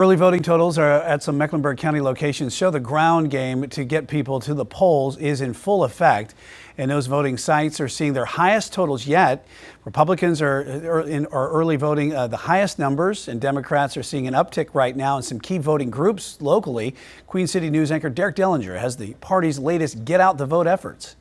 Early voting totals are at some Mecklenburg County locations show the ground game to get people to the polls is in full effect, and those voting sites are seeing their highest totals yet. Republicans are early voting the highest numbers, and Democrats are seeing an uptick right now in some key voting groups locally. Queen City News anchor Derek Dellinger has the party's latest get out the vote efforts.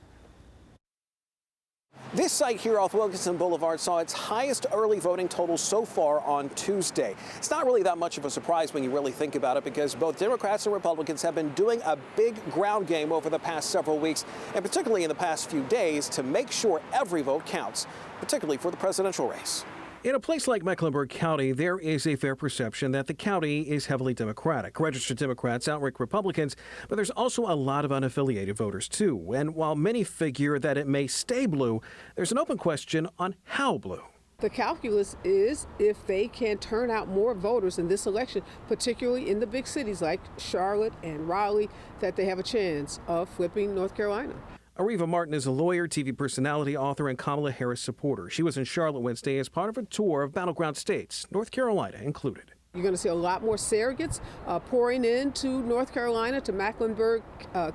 This site here off Wilkinson Boulevard saw its highest early voting total so far on Tuesday. It's not really that much of a surprise when you really think about it, because both Democrats and Republicans have been doing a big ground game over the past several weeks, and particularly in the past few days, to make sure every vote counts, particularly for the presidential race. In a place like Mecklenburg County, there is a fair perception that the county is heavily Democratic. Registered Democrats outrank Republicans, but there's also a lot of unaffiliated voters, too. And while many figure that it may stay blue, there's an open question on how blue. The calculus is if they can turn out more voters in this election, particularly in the big cities like Charlotte and Raleigh, that they have a chance of flipping North Carolina. Ariva Martin is a lawyer, TV personality, author, and Kamala Harris supporter. She was in Charlotte Wednesday as part of a tour of battleground states, North Carolina included. You're going to see a lot more surrogates pouring into North Carolina, to Mecklenburg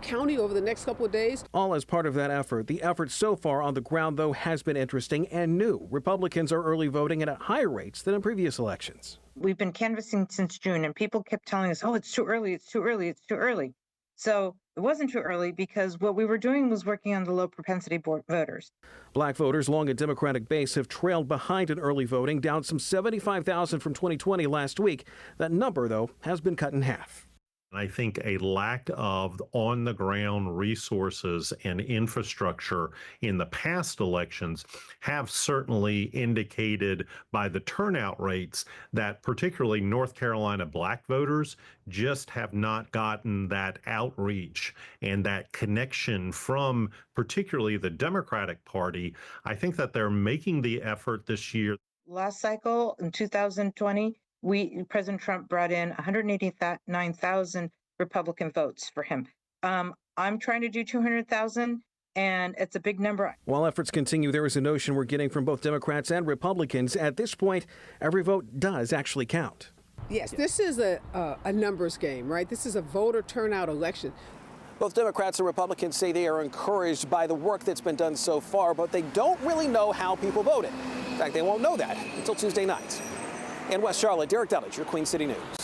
County over the next couple of days. All as part of that effort. The effort so far on the ground, though, has been interesting and new. Republicans are early voting and at higher rates than in previous elections. We've been canvassing since June, and people kept telling us, oh, it's too early, it's too early, it's too early. So it wasn't too early, because what we were doing was working on the low propensity voters. Black voters along a Democratic base have trailed behind in early voting, down some 75,000 from 2020 last week. That number, though, has been cut in half. I think a lack of on-the-ground resources and infrastructure in the past elections have certainly indicated by the turnout rates that particularly North Carolina black voters just have not gotten that outreach and that connection from particularly the Democratic Party. I think that they're making the effort this year. Last cycle in 2020, President Trump brought in 189,000 Republican votes for him. I'm trying to do 200,000, and it's a big number. While efforts continue, there is a notion we're getting from both Democrats and Republicans. At this point, every vote does actually count. Yes, this is a numbers game, right? This is a voter turnout election. Both Democrats and Republicans say they are encouraged by the work that's been done so far, but they don't really know how people voted. In fact, they won't know that until Tuesday night. In West Charlotte, Derek Dellinger, Queen City News.